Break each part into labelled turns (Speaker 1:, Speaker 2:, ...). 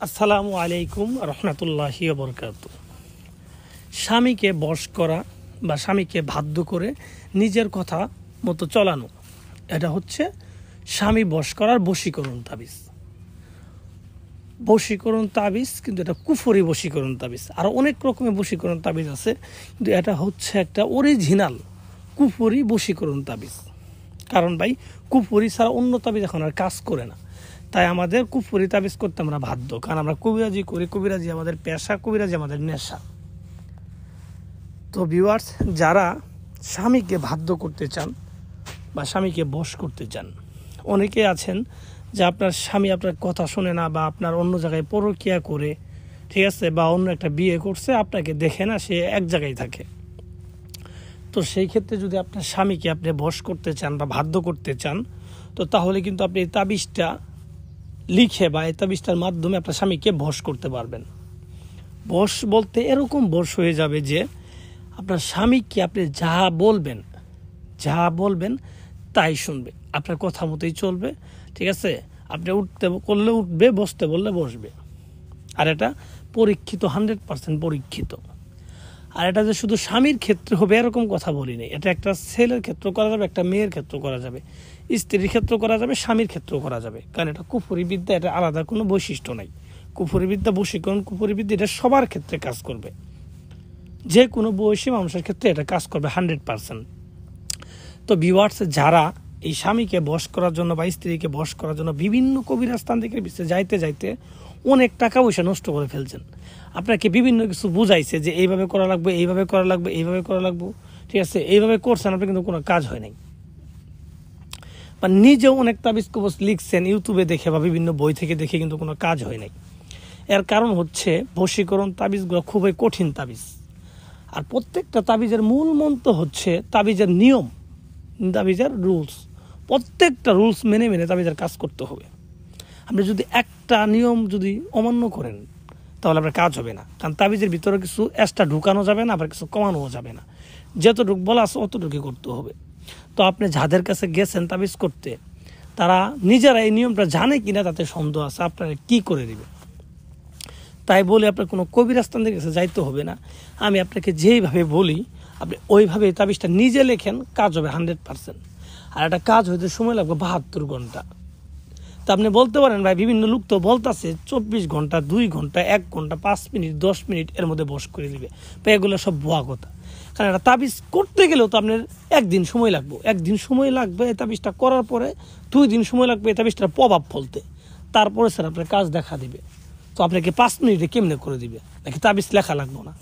Speaker 1: আসসালামু আলাইকুম রহমতুল্লাহি বরকাতুহু। স্বামীকে বশ করা বা স্বামীকে বাধ্য করে নিজের কথা মতো চলানো, এটা হচ্ছে স্বামী বশ করার বশীকরণ তাবিজ। বশীকরণ তাবিজ কিন্তু এটা কুফরি বশীকরণ তাবিজ। আরও অনেক রকমের বশীকরণ তাবিজ আছে, কিন্তু এটা হচ্ছে একটা অরিজিনাল কুফরি বশীকরণ তাবিজ। কারণ ভাই, কুফরি ছাড়া অন্য তাবিজ এখন আর কাজ করে না। তাই আমাদের কুফরি তাবিজ করতে আমরা বাধ্য, কারণ আমরা কবিরাজি করি। কবিরাজি আমাদের পেশা, কবিরাজি আমাদের নেশা। তো ভিউয়ার্স, যারা স্বামীকে বাধ্য করতে চান বা স্বামীকে বশ করতে চান, অনেকে আছেন যে আপনার স্বামী আপনার কথা শোনে না, বা আপনার অন্য জায়গায় পরকীয়া করে, ঠিক আছে, বা অন্য একটা বিয়ে করছে, আপনাকে দেখে না, সে এক জায়গায় থাকে। তো সেই ক্ষেত্রে যদি আপনার স্বামীকে আপনি বশ করতে চান বা বাধ্য করতে চান, তো তাহলে কিন্তু আপনি এই তাবিজটা লিখে বা এই তাবিজটার মাধ্যমে আপনার স্বামীকে বশ করতে পারবেন। বশ বলতে এরকম বশ হয়ে যাবে যে আপনার স্বামীকে আপনি যা বলবেন তাই শুনবে, আপনার কথা মতোই চলবে, ঠিক আছে। আপনি উঠতে করলে উঠবে, বসতে বললে বসবে। আর এটা পরীক্ষিত, 100% পরীক্ষিত। আর এটা যে শুধু স্বামীর ক্ষেত্রে হবে এরকম কথা বলি নেই। এটা একটা ছেলের ক্ষেত্রে করা যাবে, একটা মেয়ের ক্ষেত্রে করা যাবে, স্ত্রীর ক্ষেত্রে করা যাবে, স্বামীর ক্ষেত্রেও করা যাবে। কারণ এটা কুফরি বিদ্যা, এটা আলাদা কোনো বৈশিষ্ট্য নাই। কুফরি বিদ্যা, বশীকরণ, কুফরি বিদ্যা, এটা সবার ক্ষেত্রে কাজ করবে। যে কোনো বয়সী মানুষের ক্ষেত্রে এটা কাজ করবে 100%। তো ভিউয়ার্স, যারা এই স্বামীকে বশ করার জন্য বা স্ত্রীকে বশ করার জন্য বিভিন্ন কবিরাস্থান থেকে যাইতে যাইতে অনেক টাকা পয়সা নষ্ট করে ফেলছেন, আপনাকে বিভিন্ন কিছু বুঝাইছে যে এইভাবে করা লাগবে, এইভাবে করা লাগবে, এইভাবে করা লাগবে, ঠিক আছে, এইভাবে করছেন, আপনি কিন্তু কোনো কাজ হয় নাই। বা নিজেও অনেক তাবিজ কবজ লিখছেন ইউটিউবে দেখে বা বিভিন্ন বই থেকে দেখে, কিন্তু কোনো কাজ হয় নাই। এর কারণ হচ্ছে বশীকরণ তাবিজগুলো খুবই কঠিন তাবিজ। আর প্রত্যেকটা তাবিজের মূল মন্ত্র হচ্ছে তাবিজের নিয়ম, তাবিজের রুলস। প্রত্যেকটা রুলস মেনে মেনে তাবিজের কাজ করতে হবে। আপনি যদি একটা নিয়ম যদি অমান্য করেন, তাহলে আপনার কাজ হবে না। কারণ তাবিজের ভিতরে কিছু এক্সট্রা ঢুকানো যাবে না, আবার কিছু কমানোও যাবে না। যতটুকু বলা আছে অতটুকুই করতে হবে। তো আপনি যাদের কাছে গেছেন তাবিজ করতে, তারা নিজেরা এই নিয়মটা জানে কিনা তাতে সন্দেহ আছে, আপনারা কি করে দিবে। তাই বলে আপনার কোনো কবিরাস্থানের কাছে যাইতে হবে না। আমি আপনাকে যেইভাবে বলি আপনি ওইভাবে তাবিজটা নিজে লেখেন, কাজ হবে 100%। আর একটা কাজ হইতে সময় লাগবে 72 ঘন্টা। তা আপনি বলতে পারেন, ভাই বিভিন্ন লোক তো বলতেছে 24 ঘন্টা, 2 ঘন্টা, 1 ঘন্টা, 5 মিনিট, 10 মিনিট এর মধ্যে বশ করে দিবে। তো এগুলো সব ভুয়া কথা। কারণ একটা তাবিজ করতে গেলেও তো আপনার একদিন সময় লাগবে। একদিন সময় লাগবে এই তাবিজটা করার পরে, 2 দিন সময় লাগবে এই তাবিজটার প্রভাব ফলতে। তারপরে স্যার আপনার কাজ দেখা দিবে। তো আপনাকে 5 মিনিটে কেমনে করে দিবে? নাকি তাবিজ লেখা লাগবো না?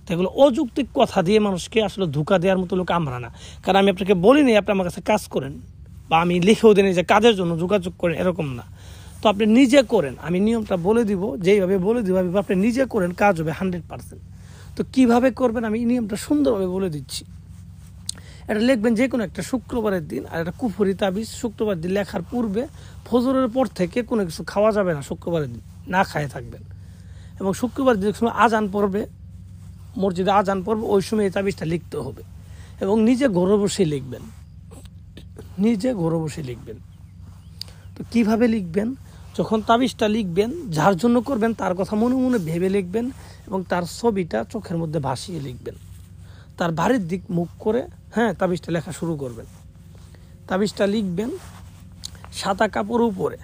Speaker 1: তো এগুলো অযৌক্তিক কথা দিয়ে মানুষকে আসলে ধোঁকা দেওয়ার মতো লোক আমরা না। কারণ আমি আপনাকে বলিনি আপনি আমার কাছে কাজ করেন, বা আমি লিখেও দিই যে কাজের জন্য যোগাযোগ করেন, এরকম না। তো আপনি নিজে করেন, আমি নিয়মটা বলে দিব, যেইভাবে বলে দিব আপনি নিজে করেন, কাজ হবে 100%। তো কীভাবে করবেন আমি নিয়মটা সুন্দরভাবে বলে দিচ্ছি। এটা লিখবেন যে কোনো একটা শুক্রবারের দিন। আর এটা কুফরি তাবিজ, শুক্রবার দিন লেখার পূর্বে ফজরের পর থেকে কোনো কিছু খাওয়া যাবে না, শুক্রবারের দিন না খায় থাকবেন। এবং শুক্রবার যে সময় আজান পড়বে, মসজিদে আজান পড়বে, ওই সময় এই তাবিজটা লিখতে হবে। এবং নিজে ঘরে বসে লিখবেন, নিজে ঘরে বসে লিখবেন। তো কীভাবে লিখবেন? যখন তাবিজটা লিখবেন, যার জন্য করবেন তার কথা মনে মনে ভেবে লিখবেন, এবং তার ছবিটা চোখের মধ্যে ভাসিয়ে লিখবেন। তার বাড়ির দিক মুখ করে তাবিজটা লেখা শুরু করবেন। তাবিজটা লিখবেন সাদা কাপড়ের উপরে,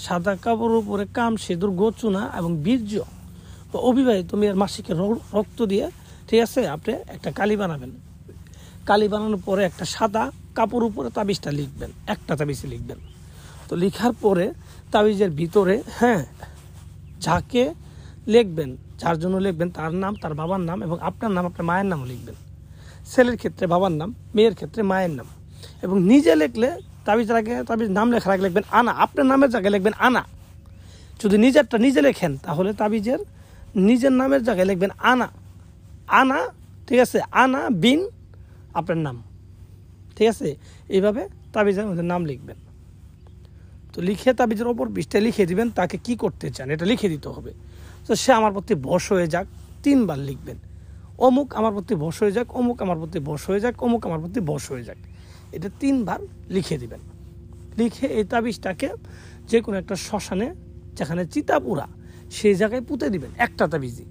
Speaker 1: সাদা কাপড়ের উপরে কাম, সিঁদুর, গোচুনা এবং বীর্য বা অবিবাহিত মেয়ের মাসিকের রক্ত দিয়ে, ঠিক আছে, আপনি একটা কালি বানাবেন। কালি বানানোর পরে একটা সাদা কাপড় উপরে তাবিজটা লিখবেন, একটা তাবিজে লিখবেন। তো লেখার পরে তাবিজের ভিতরে যাকে লিখবেন, যার জন্য লিখবেন, তার নাম, তার বাবার নাম এবং আপনার নাম, আপনার মায়ের নামও লিখবেন। ছেলের ক্ষেত্রে বাবার নাম, মেয়ের ক্ষেত্রে মায়ের নাম। এবং নিজে লিখলে তাবিজের আগে, তাবিজ নাম লেখার আগে লিখবেন আনা, আপনার নামের জায়গায় লিখবেন আনা। যদি নিজেরটা নিজে লেখেন তাহলে তাবিজের নিজের নামের জায়গায় লিখবেন আনা, আনা, ঠিক আছে, আনা বিন আপনার নাম, ঠিক আছে। এইভাবে তাবিজের মধ্যে নাম লিখবেন। তো লিখে তাবিজের ওপর বিষটা লিখে দিবেন, তাকে কি করতে চান এটা লিখে দিতে হবে। তো সে আমার প্রতি বশ হয়ে যাক 3 বার লিখবেন। অমুক আমার প্রতি বশ হয়ে যাক, অমুক আমার প্রতি বশ হয়ে যাক, অমুক আমার প্রতি বশ হয়ে যাক, এটা 3 বার লিখে দিবেন। লিখে এই তাবিজটাকে যে কোনো একটা শ্মশানে, যেখানে চিতা পুরা, সেই জায়গায় পুঁতে দিবেন একটা তাবিজই,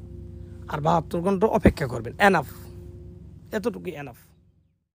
Speaker 1: আর 72 ঘন্টা অপেক্ষা করবেন। এনাফ, এতটুকুই এনাফ।